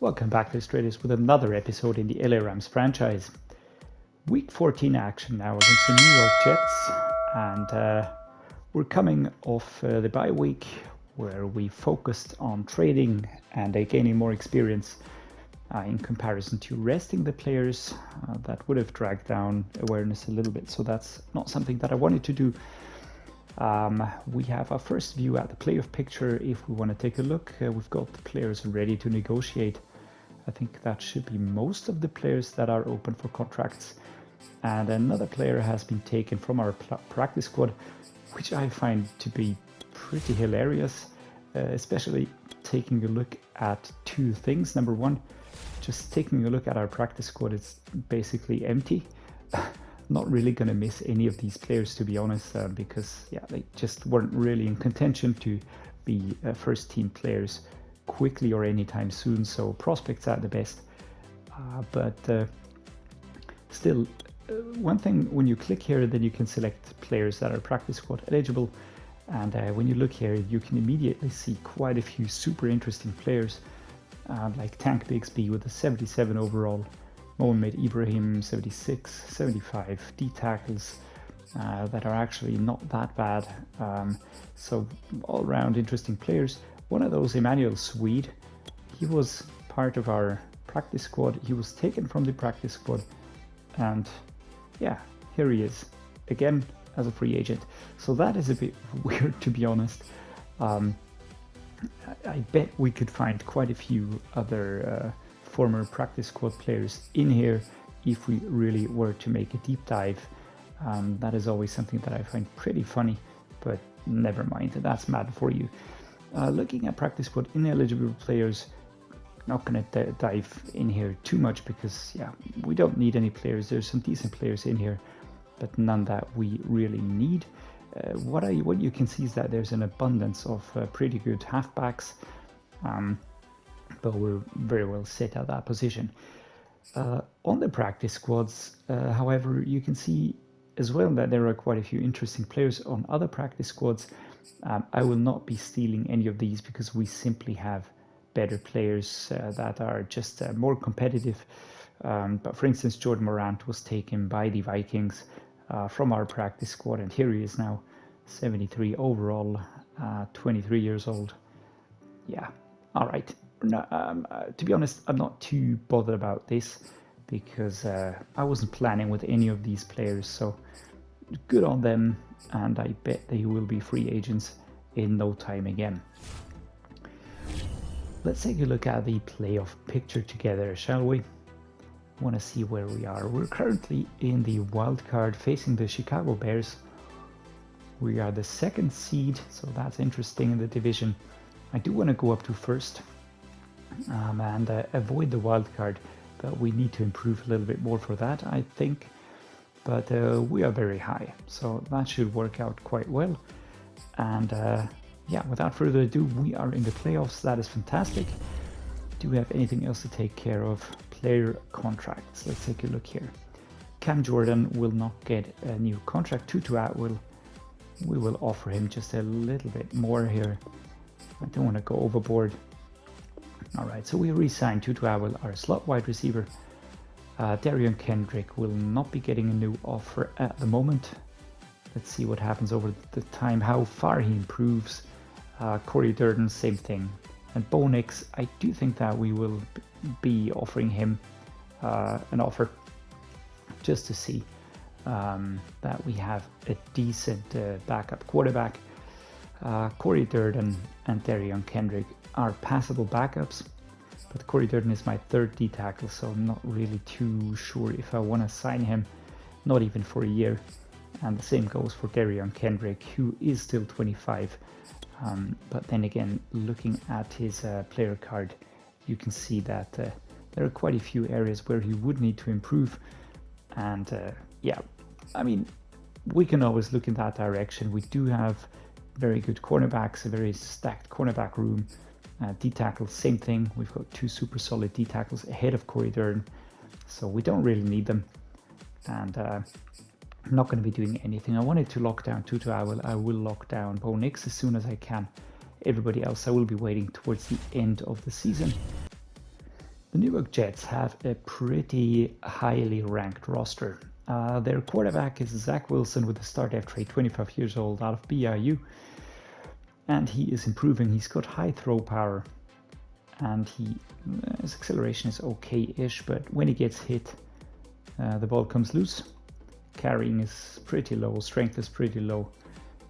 Welcome back, Illustrators, with another episode in the LA Rams franchise. Week 14 action now against the New York Jets, and we're coming off the bye week where we focused on trading and gaining more experience in comparison to resting the players. That would have dragged down awareness a little bit, so that's not something that I wanted to do. We have our first view at the playoff picture. If we want to take a look, we've got the players ready to negotiate. I think that should be most of the players that are open for contracts. And another player has been taken from our practice squad, which I find to be pretty hilarious, especially taking a look at two things. Number one, just taking a look at our practice squad, it's basically empty. Not really going to miss any of these players, to be honest, because they just weren't really in contention to be first team players quickly or anytime soon, so prospects at the best. But still, one thing, when you click here, then you can select players that are practice squad eligible, and when you look here, you can immediately see quite a few super interesting players, like Tank Bigsby with a 77 overall, Mohamed Ibrahim 76, 75 D tackles that are actually not that bad. So all around interesting players. One of those, Emmanuel Swede, he was part of our practice squad. He was taken from the practice squad, and here he is again as a free agent. So that is a bit weird, to be honest. I bet we could find quite a few other former practice squad players in here if we really were to make a deep dive. That is always something that I find pretty funny, but never mind, that's Madden for you. Looking at practice squad ineligible players, not going to dive in here too much because we don't need any players. There's some decent players in here, but none that we really need. What you can see is that there's an abundance of pretty good halfbacks, but we're very well set at that position. On the practice squads, however, you can see as well that there are quite a few interesting players on other practice squads. I will not be stealing any of these because we simply have better players that are just more competitive. But for instance, Jordan Morant was taken by the Vikings from our practice squad, and here he is now, 73 overall, 23 years old. All right. To be honest, I'm not too bothered about this because I wasn't planning with any of these players, so good on them, and I bet they will be free agents in no time again. Let's take a look at the playoff picture together, shall we? Want to see where we are. We're currently in the wild card facing the Chicago Bears. We are the second seed, so that's interesting in the division. I do want to go up to first and avoid the wild card, but we need to improve a little bit more for that, I think. But we are very high, so that should work out quite well. And without further ado, we are in the playoffs. That is fantastic. Do we have anything else to take care of? Player contracts. Let's take a look here. Cam Jordan will not get a new contract. Tutu Atwell, we will offer him just a little bit more here. I don't want to go overboard. All right, so we re-signed Tutu Atwell, our slot wide receiver. Darian Kendrick will not be getting a new offer at the moment. Let's see what happens over the time, how far he improves. Corey Durden, same thing. And Bo Nix, I do think that we will be offering him an offer just to see that we have a decent backup quarterback. Corey Durden and Darian Kendrick are passable backups, but Corey Durden is my third D tackle, so I'm not really too sure if I want to sign him, not even for a year. And the same goes for Darian Kendrick, who is still 25. But then again, looking at his player card, you can see that there are quite a few areas where he would need to improve. And I mean, we can always look in that direction. We do have very good cornerbacks, a very stacked cornerback room. D tackles, same thing. We've got two super solid D tackles ahead of Corey Durden, so we don't really need them. And I'm not going to be doing anything. I wanted to lock down Tutu. I will lock down Bo Nix as soon as I can. Everybody else I will be waiting towards the end of the season. The New York Jets have a pretty highly ranked roster. Their quarterback is Zach Wilson with a start after 25 years old out of BYU. And he is improving. He's got high throw power. And his acceleration is okay-ish, but when he gets hit, the ball comes loose. Carrying is pretty low, strength is pretty low.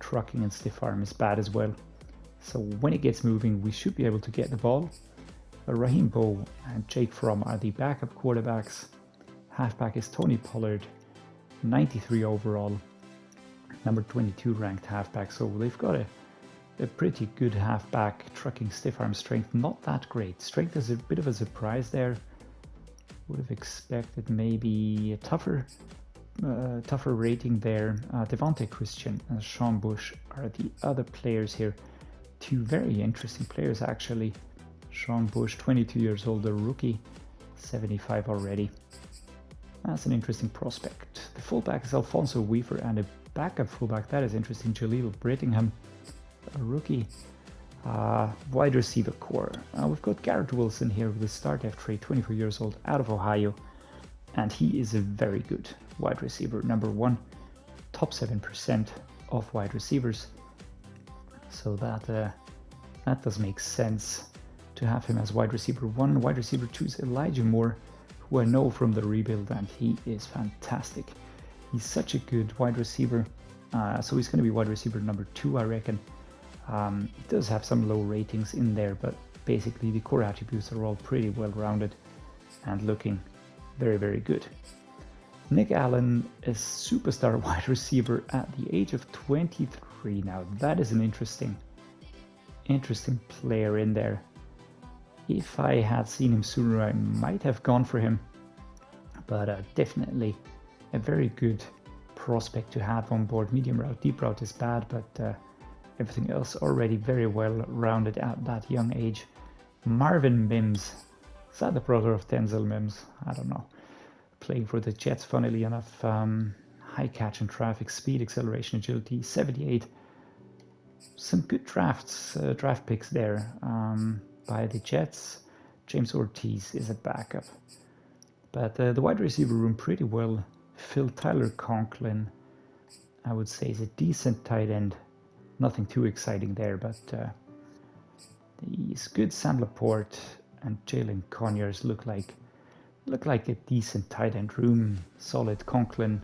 Trucking and stiff arm is bad as well. So when it gets moving, we should be able to get the ball. Raheem Bowe and Jake Fromm are the backup quarterbacks. Halfback is Tony Pollard, 93 overall, number 22 ranked halfback. So they've got a pretty good halfback. Trucking, stiff arm strength, not that great. Strength is a bit of a surprise there. Would have expected maybe a tougher rating there. Devontae Christian and Sean Bush are the other players here. Two very interesting players actually. Sean Bush, 22 years old, a rookie, 75 already. That's an interesting prospect. The fullback is Alfonso Weaver, and a backup fullback, that is interesting, Jaleel Brittingham, a rookie. Wide receiver core. We've got Garrett Wilson here with a start after 24 years old, out of Ohio, and he is a very good wide receiver. Number 1, top 7% of wide receivers. So that does make sense to have him as wide receiver 1. Wide receiver 2 is Elijah Moore, who I know from the rebuild, and he is fantastic. He's such a good wide receiver. So he's going to be wide receiver number 2, I reckon. He does have some low ratings in there, but basically the core attributes are all pretty well rounded and looking very, very good. Nick Allen is superstar wide receiver at the age of 23. Now that is an interesting player in there. If I had seen him sooner, I might have gone for him, but definitely a very good prospect to have on board. Medium route, deep route is bad, but everything else already very well rounded at that young age. Marvin Mims, is that the brother of Denzel Mims? I don't know. Playing for the Jets, funnily enough. High catch and traffic, speed, acceleration, agility, 78. Some good draft picks there by the Jets. James Ortiz is a backup. But the wide receiver room pretty well filled. Tyler Conklin, I would say, is a decent tight end. Nothing too exciting there, but he's good. Sam Laporte and Jalen Conyers look like a decent tight end room. Solid. Conklin,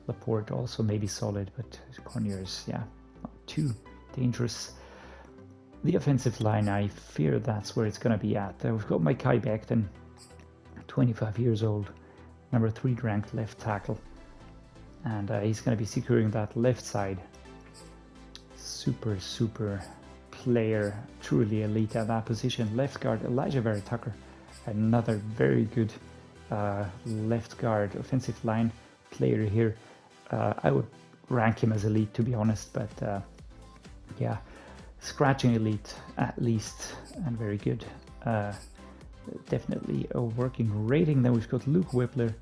Laporte also maybe solid, but Conyers, yeah, not too dangerous. The offensive line, I fear that's where it's going to be at. We've got Mekhi Becton, 25 years old, number 3 ranked left tackle, and he's going to be securing that left side. Super player, truly elite at that position. Left guard Alijah Vera-Tucker, another very good left guard offensive line player here. I would rank him as elite, to be honest, but yeah, scratching elite at least, and very good. Definitely a working rating. Then we've got Luke Whippler,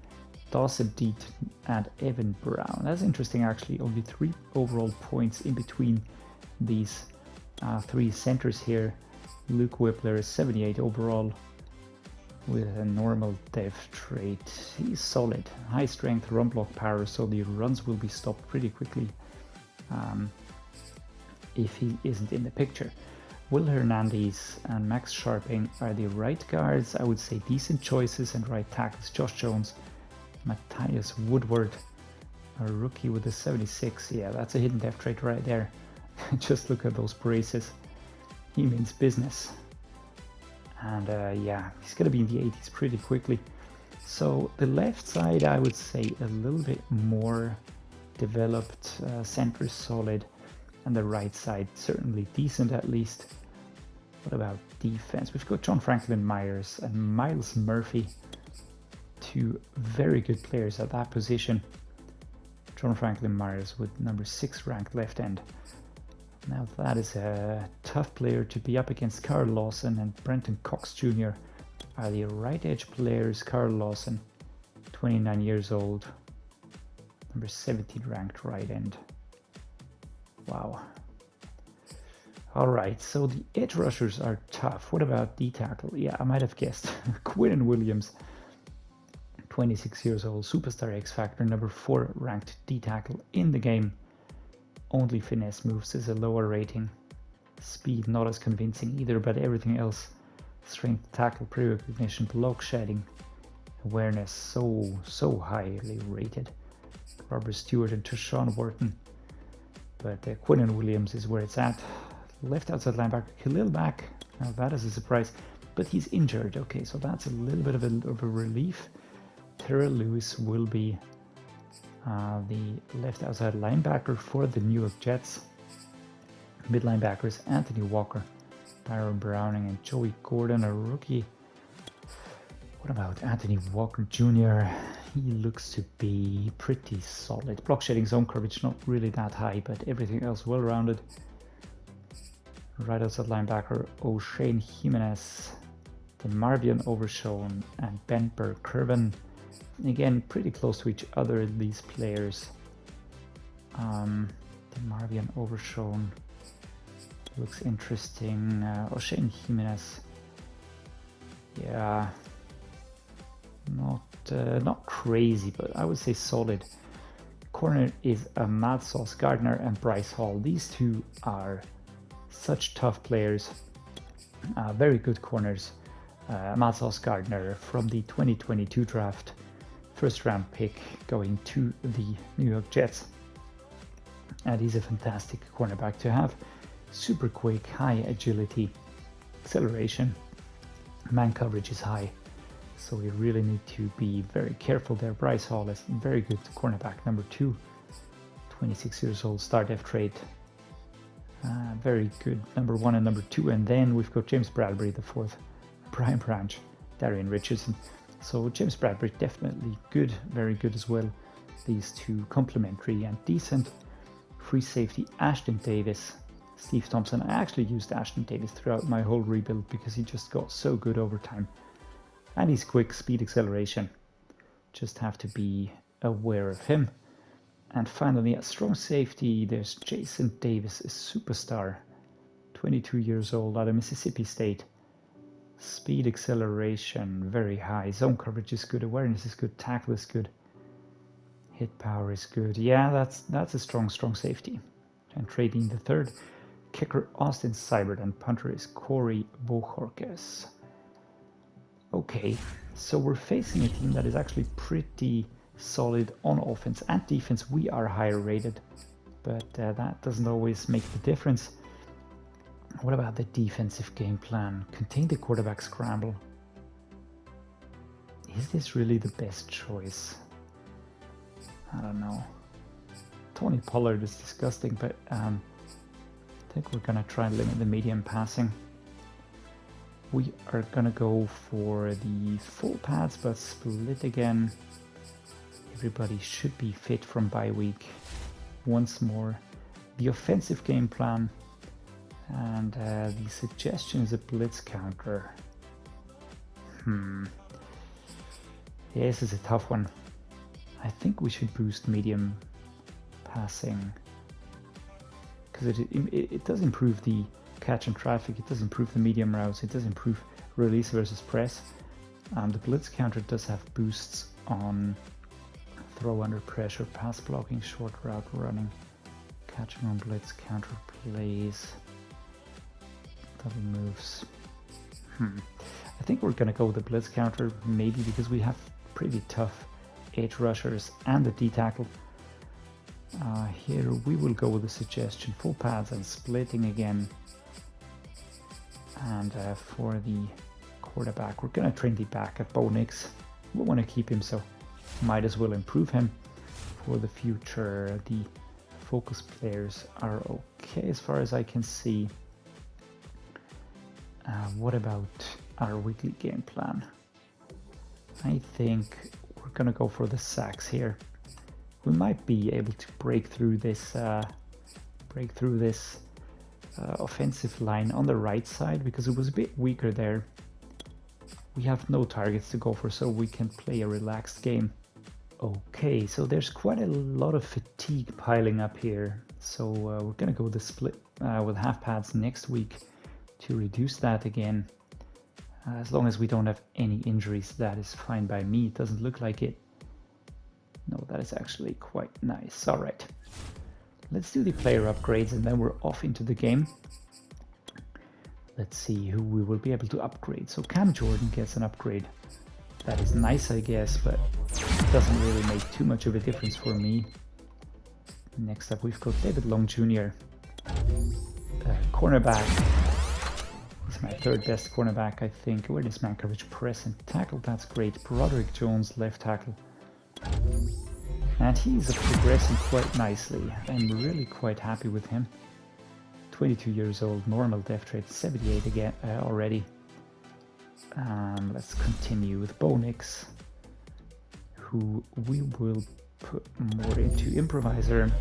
Dawson Deet, and Evan Brown. That's interesting, actually. Only 3 overall points in between these 3 centers here. Luke Whippler is 78 overall with a normal dev trait. He's solid. High strength, run block power, so the runs will be stopped pretty quickly if he isn't in the picture. Will Hernandez and Max Sharping are the right guards. I would say decent choices, and right tackles Josh Jones, Matthias Woodward, a rookie with a 76. Yeah, that's a hidden dev trait right there. Just look at those braces. He means business. And yeah, he's going to be in the 80s pretty quickly. So the left side, I would say a little bit more developed, center solid, and the right side certainly decent at least. What about defense? We've got John Franklin Myers and Miles Murphy, 2 very good players at that position. John Franklin Myers with number 6 ranked left end. Now that is a tough player to be up against. Carl Lawson and Brenton Cox Jr. are the right edge players. Carl Lawson, 29 years old, number 17 ranked right end. Wow. Alright, so the edge rushers are tough. What about D-tackle? Yeah, I might have guessed. Quinnen Williams, 26 years old, superstar X-Factor, number 4 ranked D-tackle in the game. Only finesse moves is a lower rating. Speed not as convincing either, but everything else. Strength, tackle, pre-recognition, block shedding, awareness, so highly rated. Barbara Stewart and Tashawn Wharton. But Quinnen Williams is where it's at. Left outside linebacker, Khalil back. Now that is a surprise, but he's injured. Okay, so that's a little bit of a relief. Terrell Lewis will be the left outside linebacker for the New York Jets. Mid linebackers, Anthony Walker, Byron Browning, and Joey Gordon, a rookie. What about Anthony Walker Jr.? He looks to be pretty solid. Block shedding, zone coverage, not really that high, but everything else well-rounded. Right outside linebacker, O'Shane Jimenez, Marvion Overshown, and Ben Burke-Kirven. Again, pretty close to each other, these players. Marvion Overshown looks interesting. O'Shane Jimenez, yeah, not crazy, but I would say solid. Corner is Ahmad, Sauce Gardner, and Breece Hall. These two are such tough players, very good corners. Ahmad Sauce Gardner from the 2022 draft, first round pick going to the New York Jets. And he's a fantastic cornerback to have. Super quick, high agility, acceleration, man coverage is high. So we really need to be very careful there. Breece Hall is very good cornerback, number 2, 26 years old, star def trait. Very good number 1 and number 2. And then we've got James Bradbury, the 4th, Brian Branch, Darian Richardson. So James Bradbury definitely good, very good as well. These two complementary and decent. Free safety, Ashton Davis, Steve Thompson. I actually used Ashton Davis throughout my whole rebuild because he just got so good over time. And he's quick, speed, acceleration. Just have to be aware of him. And finally, a strong safety, there's Jason Davis, a superstar, 22 years old, out of Mississippi State. Speed, acceleration, very high. Zone coverage is good, awareness is good, tackle is good, hit power is good. Yeah, that's a strong safety. And trading the 3rd, kicker Austin Seibert, and punter is Corey Bojorquez. Okay, so we're facing a team that is actually pretty solid on offense and defense. We are higher rated, but that doesn't always make the difference. What about the defensive game plan? Contain the quarterback scramble. Is this really the best choice? I don't know. Tony Pollard is disgusting, but I think we're gonna try and limit the medium passing. We are gonna go for the full pads, but split again. Everybody should be fit from bye week. Once more, the offensive game plan, and the suggestion is a blitz counter. Yeah, this is a tough one. I think we should boost medium passing because it does improve the catch and traffic, it does improve the medium routes, it does improve release versus press. The blitz counter does have boosts on throw under pressure, pass blocking, short route running, catching on blitz, counter plays, double moves. I think we're gonna go with the blitz counter, maybe because we have pretty tough edge rushers and the D-tackle. Here we will go with the suggestion, full pads and splitting again. And for the quarterback, we're gonna train the back at Bo Nix. We want to keep him, so might as well improve him for the future. The focus players are okay as far as I can see. What about our weekly game plan? I think we're gonna go for the sacks here. We might be able to break through this offensive line on the right side because it was a bit weaker there. We have no targets to go for, so we can play a relaxed game. Okay, so there's quite a lot of fatigue piling up here. So we're gonna go the split with half pads next week to reduce that again. As long as we don't have any injuries, that is fine by me. It doesn't look like it. No, that is actually quite nice. All right, let's do the player upgrades and then we're off into the game. Let's see who we will be able to upgrade. So Cam Jordan gets an upgrade. That is nice, I guess, but doesn't really make too much of a difference for me. Next up, we've got David Long Jr. Cornerback. He's my third best cornerback, I think. Awareness, man coverage, press, and tackle. That's great. Broderick Jones, left tackle. And he's progressing quite nicely. I'm really quite happy with him. 22 years old, normal depth rate, 78 again already. Let's continue with Bo Nix, who we will put more into improviser.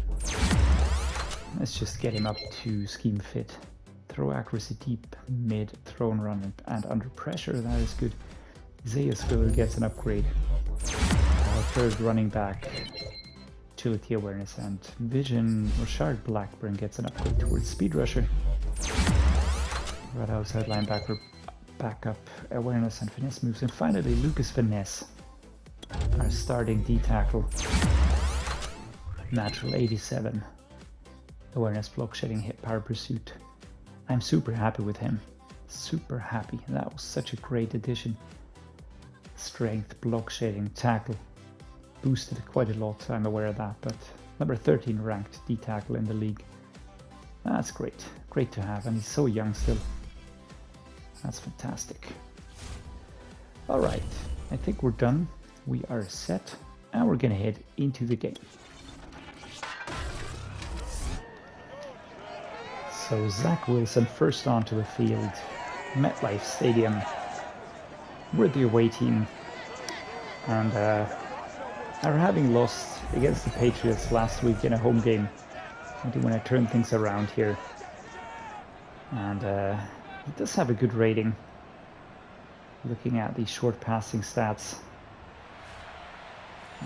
Let's just get him up to scheme fit. Throw accuracy deep, mid, throw and run, and under pressure. That is good. Isaiah Spiller gets an upgrade. Third running back, agility, awareness, and vision. Rashard Blackburn gets an upgrade towards speed rusher. Right outside linebacker, backup, awareness, and finesse moves. And finally, Lucas Finesse, our starting D tackle. Natural 87. Awareness, block shedding, hit, power pursuit. I'm super happy with him. Super happy. That was such a great addition. Strength, block shedding, tackle. Boosted quite a lot, I'm aware of that, but number 13 ranked D tackle in the league. That's great. Great to have, and he's so young still. That's fantastic. Alright, I think we're done. We are set, and we're gonna head into the game. So Zach Wilson first onto the field, MetLife Stadium. We're the away team, and after having lost against the Patriots last week in a home game, I do want to turn things around here. And he does have a good rating, looking at the short passing stats.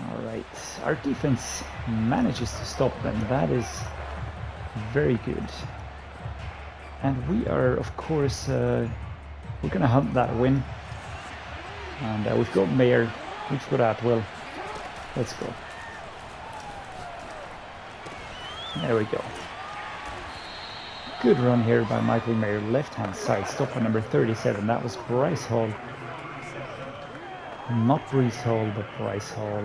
Alright, our defense manages to stop them. That is very good. And we are, of course, we're going to hunt that win. And we've got Mayer, we've got Atwell. Let's go. There we go. Good run here by Michael Mayer, left-hand side, stop on number 37. That was Breece Hall. Not Breece Hall, but Breece Hall.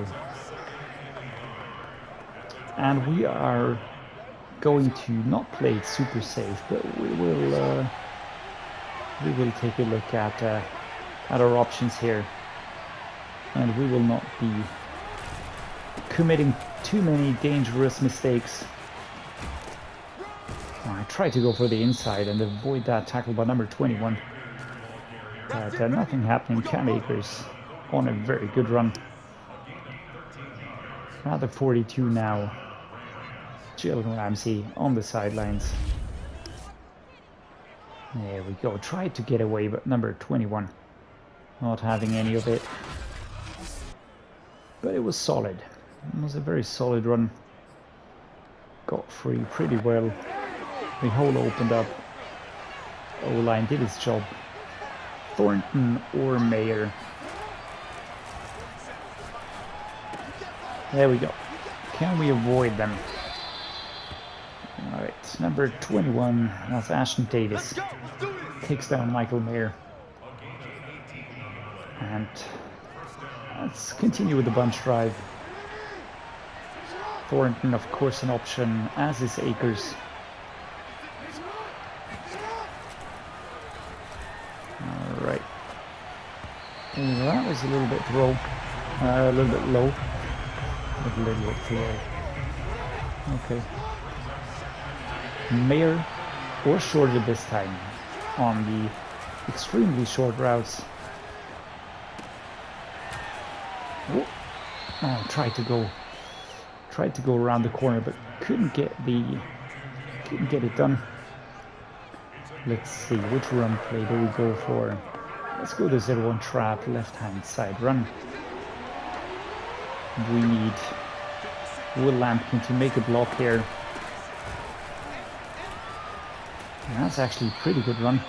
And we are going to not play it super safe, but we will take a look at our options here, and we will not be committing too many dangerous mistakes. I tried to go for the inside and avoid that tackle by number 21, but nothing happening. Cam Akers on a very good run. Rather 42 now. Jalen Ramsey on the sidelines. There we go. Tried to get away, but number 21 not having any of it. But it was solid. It was a very solid run. Got free pretty well. The hole opened up. O-line did its job. Thornton or Mayer. There we go. Can we avoid them? Alright, number 21, that's Ashton Davis. Takes down Michael Mayer. And let's continue with the bunch drive. Thornton, of course, an option, as is Akers. Alright. That was a little bit low. A little bit low. A little bit too low. Okay. Mayer or shorter this time on the extremely short routes. Oh, tried to go around the corner, but couldn't get it done. Let's see, which run play do we go for? Let's go to 0-1 trap, left hand side run. We need Will Lampkin to make a block here. And that's actually a pretty good run.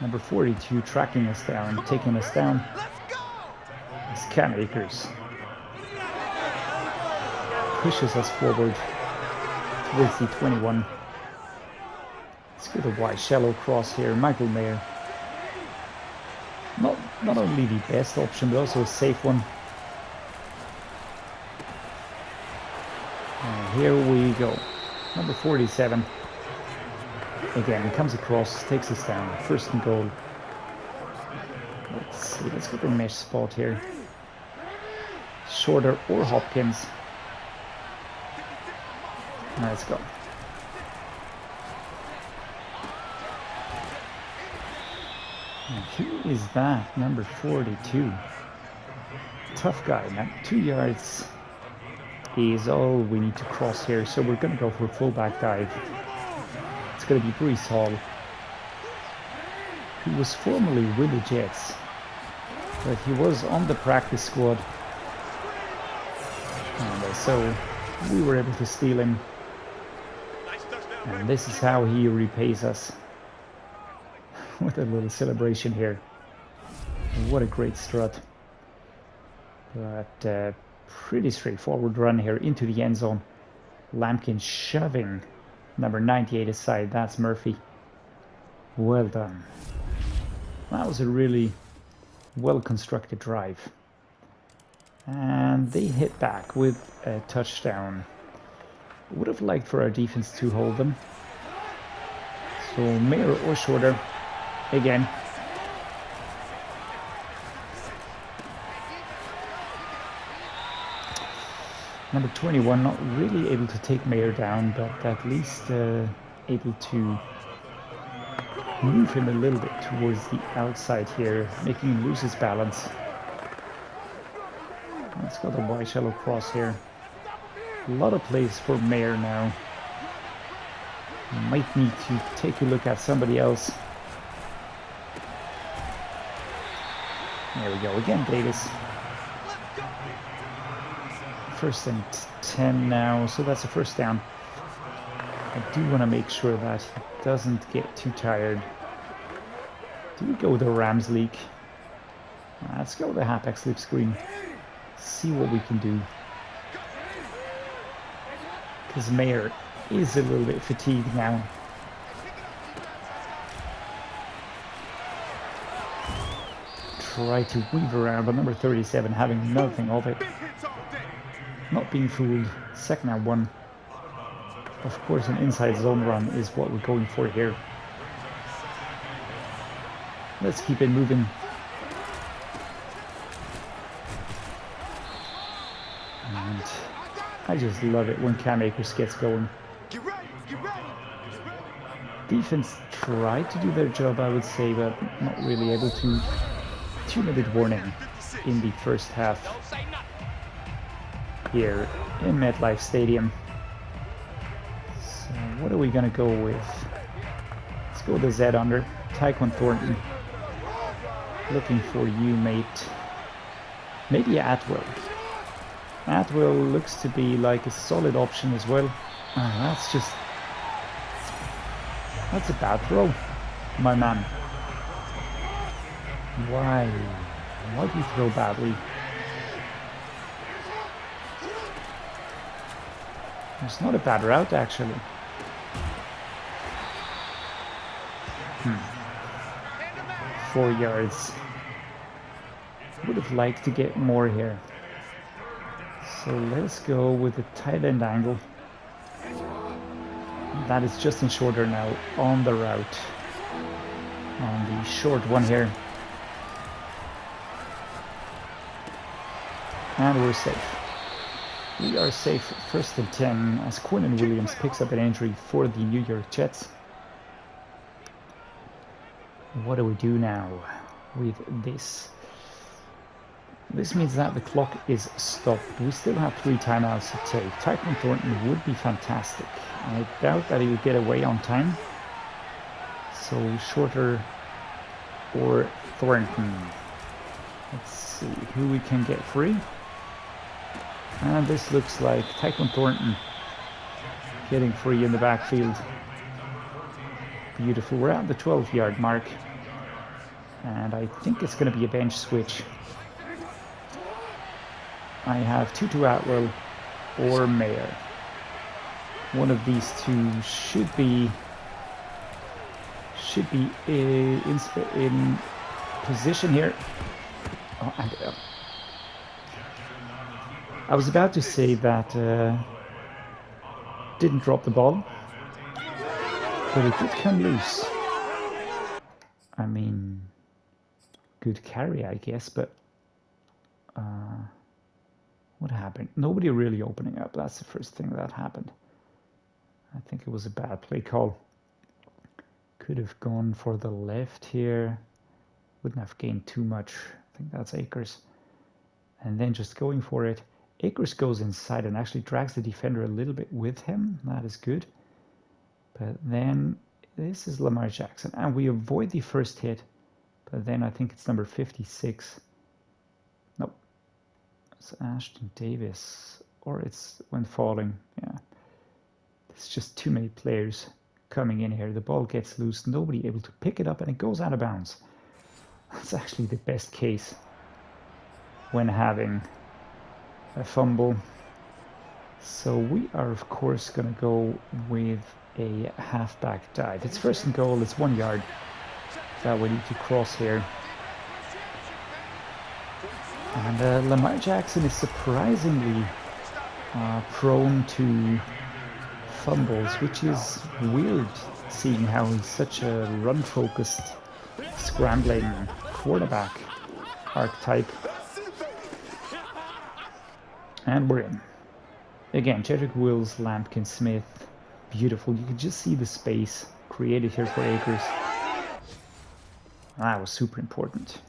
Number 42 tracking us down, taking us down. It's Akers. Pushes us forward towards the 21. Let's go the wide shallow cross here. Michael Mayer. Not only the best option, but also a safe one. And here we go. Number 47. Again, comes across, takes us down. First and goal. Let's see, let's get the mesh spot here. Shorter or Hopkins. Let's go. And who is that? Number 42. Tough guy. Now 2 yards is all we need to cross here, so we're going to go for a fullback dive. It's going to be Breece Hall, who was formerly with the Jets, but he was on the practice squad, and so we were able to steal him, and this is how he repays us with a little celebration here. What a great strut. But pretty straightforward run here into the end zone. Lampkin shoving number 98 aside. That's Murphy. Well done. That was a really well constructed drive. And they hit back with a touchdown. Would have liked for our defense to hold them. So Mayer or shorter again. Number 21 not really able to take Mayer down, but at least able to move him a little bit towards the outside here, making him lose his balance. Let's go the wide shallow cross here. A lot of plays for Mayer now. Might need to take a look at somebody else. There we go, again Davis. First and 10 now, so that's a first down. I do want to make sure that he doesn't get too tired. Do we go with the Rams leak? Let's go with the halfback slip screen. See what we can do. Because Mayer is a little bit fatigued now. Try to weave around, but number 37 having nothing of it. Not being fooled. Second and 1. Of course, an inside zone run is what we're going for here. Let's keep it moving. And I just love it when Akers gets going. Defense tried to do their job, I would say, but not really able to. 2-minute warning in the first half here in MetLife Stadium. So what are we gonna go with? Let's go with the Z under. Tyquan Thornton. Looking for you, mate. Maybe Atwell. Atwell looks to be like a solid option as well. That's a bad throw, my man. Why do you throw badly? It's not a bad route, actually. 4 yards. Would have liked to get more here. So let's go with the tight end angle. That is Justin Shorter now on the route. On the short one here. And we're safe. We are safe first and 10 as Quinnen Williams picks up an injury for the New York Jets. What do we do now with this? This means that the clock is stopped. We still have 3 timeouts to take. Tyquan Thornton would be fantastic. I doubt that he would get away on time. So Shorter or Thornton. Let's see who we can get free. And this looks like Tyquan Thornton getting free in the backfield. Beautiful. We're at the 12-yard mark. And I think it's going to be a bench switch. I have Tutu Atwell or Mayer. One of these two should be in position here. Oh, and I was about to say that didn't drop the ball, but it did come loose. I mean, good carry, I guess, but what happened? Nobody really opening up. That's the first thing that happened. I think it was a bad play call. Could have gone for the left here. Wouldn't have gained too much. I think that's Akers. And then just going for it. Akers goes inside and actually drags the defender a little bit with him. That is good. But then this is Lamar Jackson. And we avoid the first hit. But then I think it's number 56. Nope. It's Ashton Davis. Or it's when falling. Yeah. It's just too many players coming in here. The ball gets loose. Nobody able to pick it up. And it goes out of bounds. That's actually the best case when having a fumble. So we are, of course, going to go with a halfback dive. It's first and goal. It's 1 yard that we need to cross here. And Lamar Jackson is surprisingly prone to fumbles, which is weird, seeing how he's such a run-focused, scrambling quarterback archetype. And we're in. Again, Jedrick, Wills, Lampkin, Smith. Beautiful. You can just see the space created here for Akers. That was super important.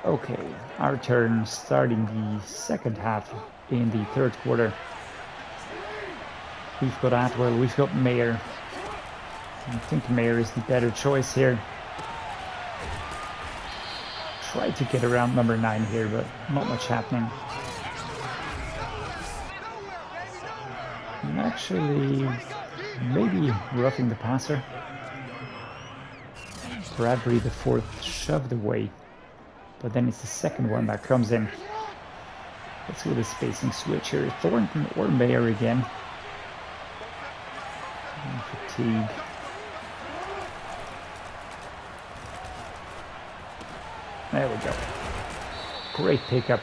Okay, our turn, starting the second half in the third quarter. We've got Atwell, we've got Mayer. I think Mayer is the better choice here. Try to get around number 9 here, but not much happening. I'm actually maybe roughing the passer. Bradbury, the fourth, shoved away. But then it's the second one that comes in. Let's go with a spacing switch here. Thornton or Mayer again. Fatigue. There we go. Great pickup.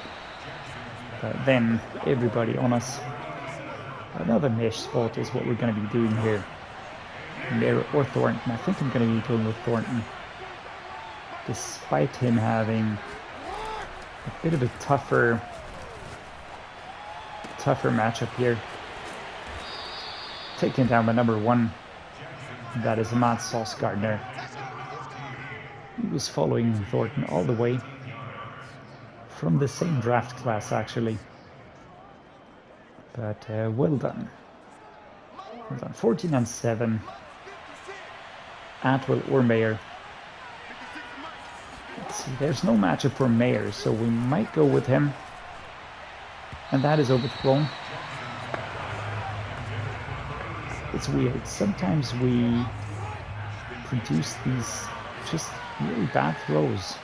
But then everybody on us. Another mesh spot is what we're going to be doing here. Mayer or Thornton. I think I'm going to be going with Thornton. Despite him having a bit of a tougher matchup here. Taken down by number 1. That is Ahmad Sauce Gardner. He was following Thornton all the way. From the same draft class, actually. But well done. Well done. 14-7. Atwell or Mayer. Let's see, there's no matchup for Mayer, so we might go with him. And that is overthrown. It's weird. Sometimes we produce these just really bad throws.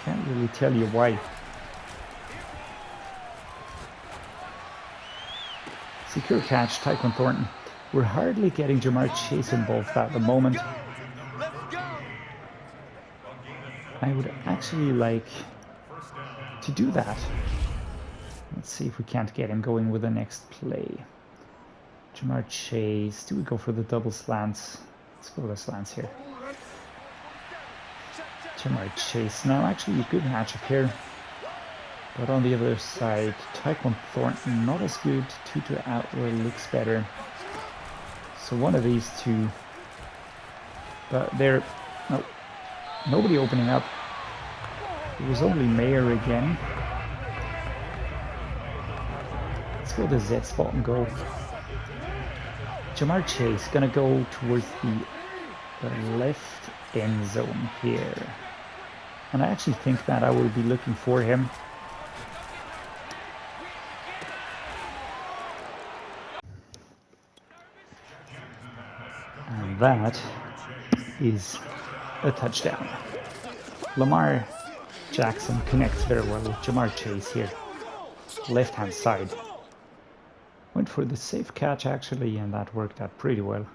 Can't really tell you why. Secure catch, Tyquan Thornton. We're hardly getting Ja'Marr Chase involved at the moment. I would actually like to do that. Let's see if we can't get him going with the next play. Ja'Marr Chase. Do we go for the double slants? Let's go with the slants here. Ja'Marr Chase. Now, actually, a good matchup here. But on the other side, Tyquan Thornton, not as good. Tutu Atwell looks better. So one of these two. But they're... No, nobody opening up. It was only Mayer again. Let's go to Z spot and go. Ja'Marr Chase gonna go towards the left end zone here. And I actually think that I will be looking for him. And And that is a touchdown. Lamar Jackson connects very well with Ja'Marr Chase here. Left-hand side. Went for the safe catch actually, and that worked out pretty well.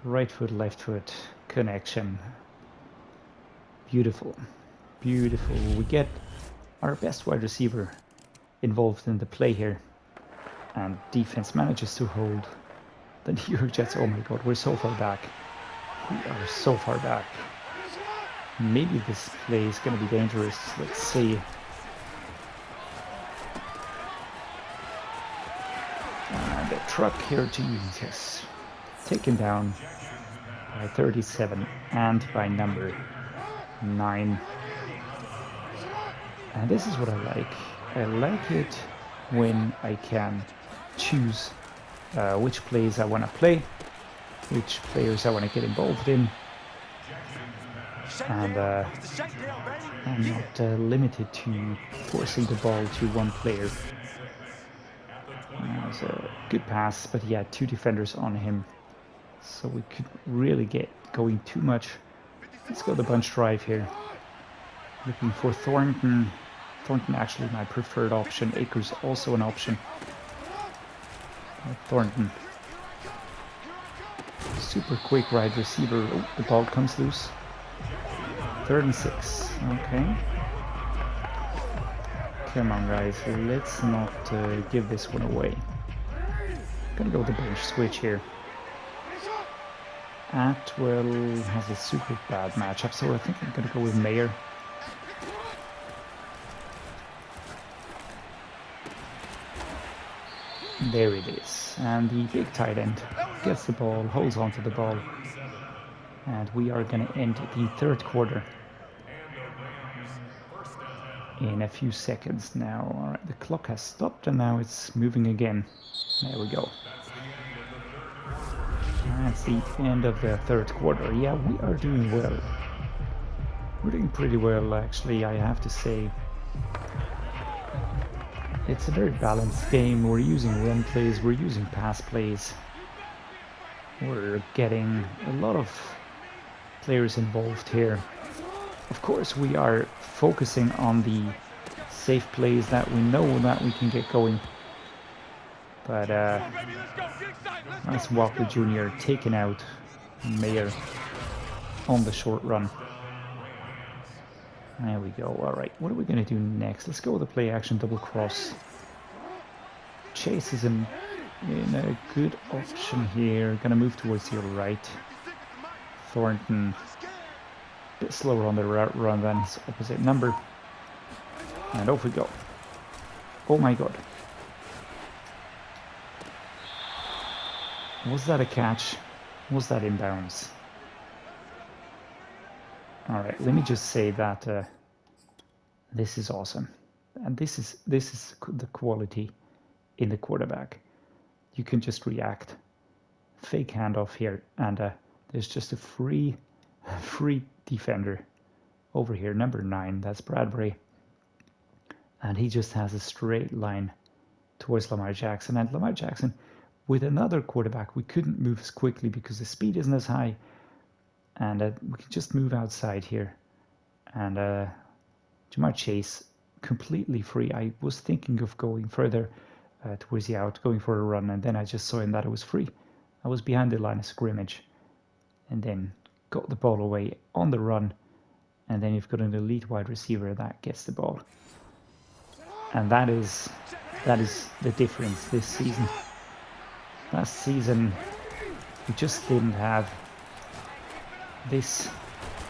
Right foot, left foot connection. Beautiful. Beautiful. We get our best wide receiver involved in the play here. And defense manages to hold the New York Jets. Oh my god, we're so far back. We are so far back. Maybe this play is going to be dangerous. Let's see. The truck here, Jesus. Taken down by 37 and by number 9. And this is what I like. I like it when I can choose which plays I want to play, which players I want to get involved in, and I'm not limited to forcing the ball to one player. That was a good pass, but he had 2 defenders on him, so we could really get going too much. Let's go the bunch drive here. Looking for Thornton. Thornton actually my preferred option. Akers also an option. Thornton. Super quick wide receiver. Oh, the ball comes loose. 3rd and 6. Okay. Come on, guys. Let's not give this one away. Gonna go with the bench switch here. Atwell has a super bad matchup, so I think I'm gonna go with Mayer. There it is. And the big tight end gets the ball, holds onto the ball. And we are going to end the 3rd quarter in a few seconds now. All right, the clock has stopped and now it's moving again. There we go. That's the end of the 3rd quarter. Yeah, we are doing well. We're doing pretty well, actually, I have to say. It's a very balanced game. We're using run plays, we're using pass plays. We're getting a lot of players involved here. Of course, we are focusing on the safe plays that we know that we can get going. But that's Walker Jr. taking out Mayer on the short run. There we go. All right, what are we going to do next? Let's go with the play action double cross. Chase is in a good option here. Going to move towards your right. Thornton, a bit slower on the route run than his opposite number. And off we go. Oh my god. Was that a catch? Was that inbounds? All right, let me just say that this is awesome, and this is the quality in the quarterback. You can just react, fake handoff here, and there's just a free defender over here, number 9. That's Bradbury, and he just has a straight line towards Lamar Jackson. And Lamar Jackson, with another quarterback, we couldn't move as quickly because the speed isn't as high. And we can just move outside here. And Ja'Marr Chase, completely free. I was thinking of going further towards the out, going for a run. And then I just saw him that it was free. I was behind the line of scrimmage. And then got the ball away on the run. And then you've got an elite wide receiver that gets the ball. And that is the difference this season. Last season, we just didn't have this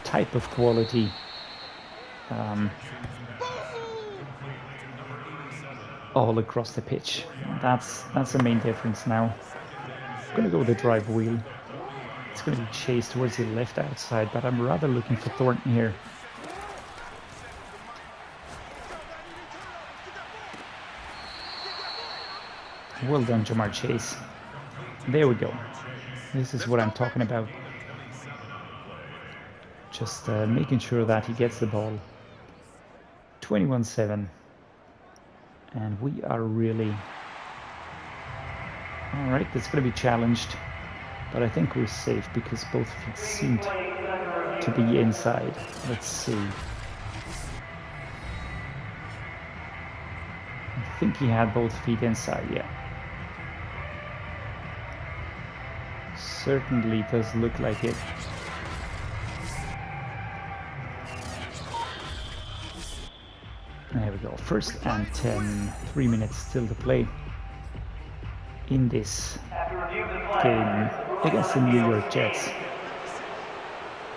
type of quality all across the pitch. That's the main difference now. I'm gonna go with the drive wheel. It's gonna be chased towards the left outside, but I'm rather looking for Thornton here. Well done, Ja'Marr Chase. There we go. This is what I'm talking about. Just making sure that he gets the ball. 21-7. And we are really... Alright, that's going to be challenged but I think we're safe because both feet seemed to be inside. Let's see. I think he had both feet inside, yeah. Certainly does look like it. There we go. First and 10. 3 minutes still to play in this game against the New York Jets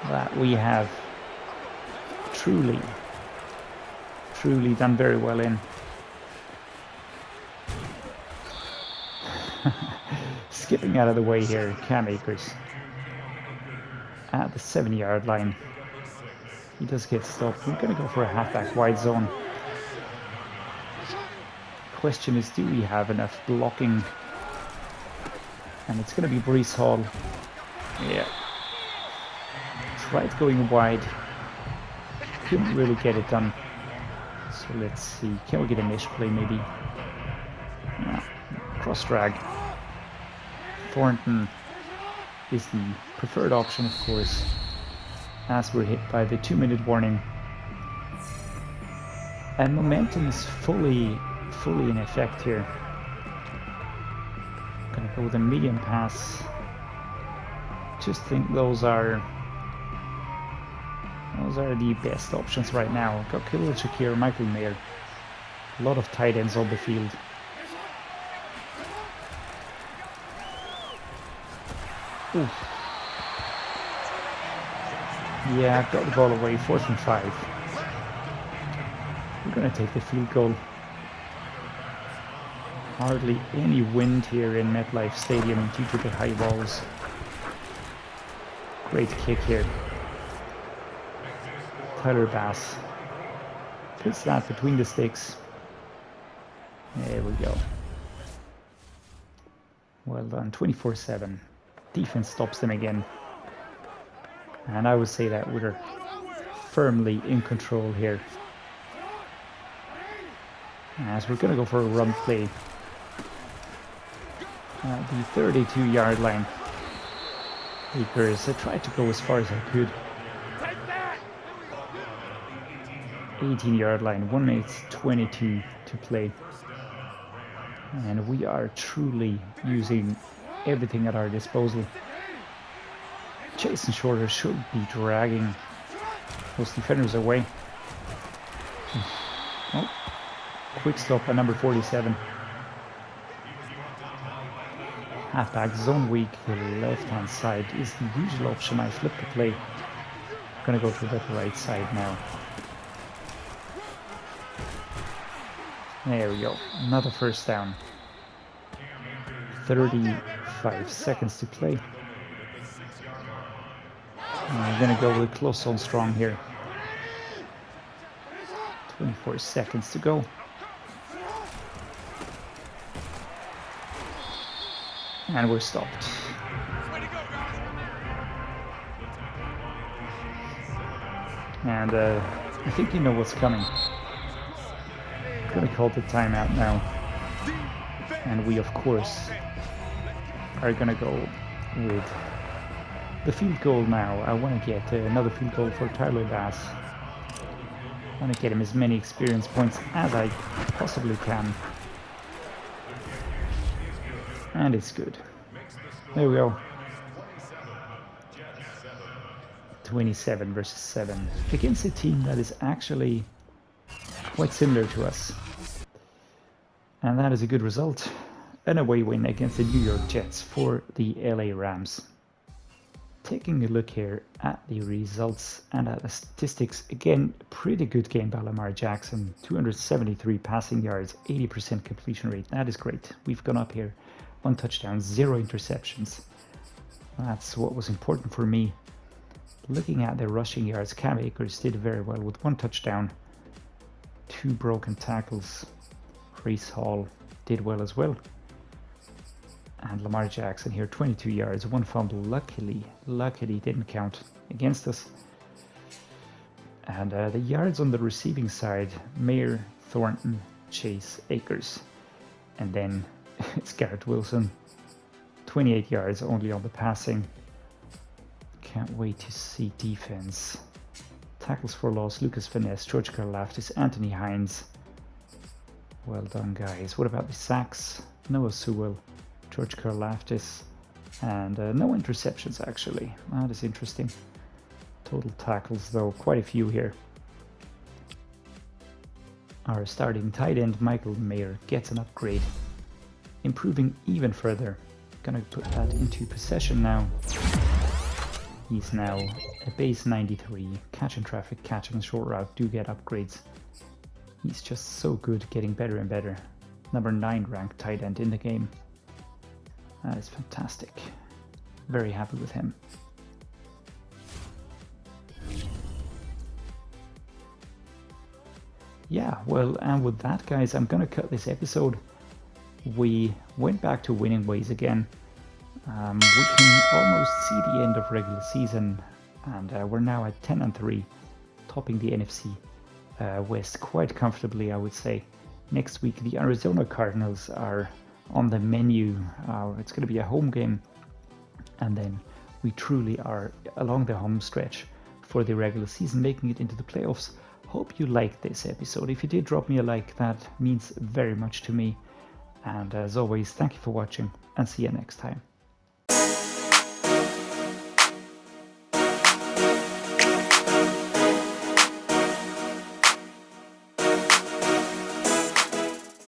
that we have truly done very well in. Skipping out of the way here, Akers at the 7-yard line. He does get stopped. We're going to go for a halfback wide zone. Question is, do we have enough blocking? And it's going to be Breece Hall. Yeah. Tried going wide. Couldn't really get it done. So let's see. Can we get a mesh play maybe? Yeah. Cross drag. Thornton is the preferred option, of course, as we're hit by the 2-minute warning. And momentum is fully in effect here. Gonna go with a medium pass. Just think those are the best options right now. Got Khalil, Shakir, Michael Mayer. A lot of tight ends on the field. Ooh. Yeah, I've got the ball away, 4th and 5. We're going to take the field goal. Hardly any wind here in MetLife Stadium due to the high walls. Great kick here. Tyler Bass puts that between the sticks. There we go. Well done, 24-7. Defense stops them again. And I would say that we're firmly in control here. As we're going to go for a run play at the 32-yard line. Akers, I tried to go as far as I could. 18-yard line, 1 minute 22 to play. And we are truly using everything at our disposal. Jason Shorter should be dragging those defenders away. Oh, quick stop at number 47. Halfback zone weak, the left-hand side is the usual option. I flip the play. I'm gonna go to the right side now. There we go, another first down. 35 seconds to play. And we're gonna go with close on strong here. 24 seconds to go. And we're stopped. And I think you know what's coming. I'm gonna call the timeout now. And we, of course, are gonna go with the field goal now. I want to get another field goal for Tyler Bass. I want to get him as many experience points as I possibly can. And it's good. There we go. 27 versus 7 against a team that is actually quite similar to us. And that is a good result. An away win against the New York Jets for the LA Rams. Taking a look here at the results and at the statistics, again, pretty good game by Lamar Jackson. 273 passing yards, 80% completion rate. That is great. We've gone up here. 1 touchdown, 0 interceptions. That's what was important for me. Looking at the rushing yards, Cam Akers did very well with 1 touchdown, 2 broken tackles. Breece Hall did well as well. And Lamar Jackson here, 22 yards, 1 fumble. Luckily didn't count against us. And the yards on the receiving side, Mayer, Thornton, Chase, Akers. And then it's Garrett Wilson, 28 yards only on the passing. Can't wait to see defense. Tackles for loss, Lucas Finesse, George Karlaftis, Anthony Hines. Well done, guys. What about the sacks? Noah Sewell, George Karlaftis, and no interceptions, actually. That is interesting. Total tackles, though, quite a few here. Our starting tight end, Michael Mayer, gets an upgrade, improving even further. Gonna put that into possession now. He's now a base 93, catching traffic, catching a short route, do get upgrades. He's just so good, getting better and better. Number 9 ranked tight end in the game. That is fantastic. Very happy with him. Yeah, well, and with that, guys, I'm gonna cut this episode. We went back to winning ways again. We can almost see the end of regular season, and we're now at 10-3, topping the NFC West quite comfortably, I would say. Next week, the Arizona Cardinals are on the menu. It's going to be a home game, and then we truly are along the home stretch for the regular season, making it into the playoffs. Hope you liked this episode. If you did, drop me a like. That means very much to me. And as always, thank you for watching, and see you next time.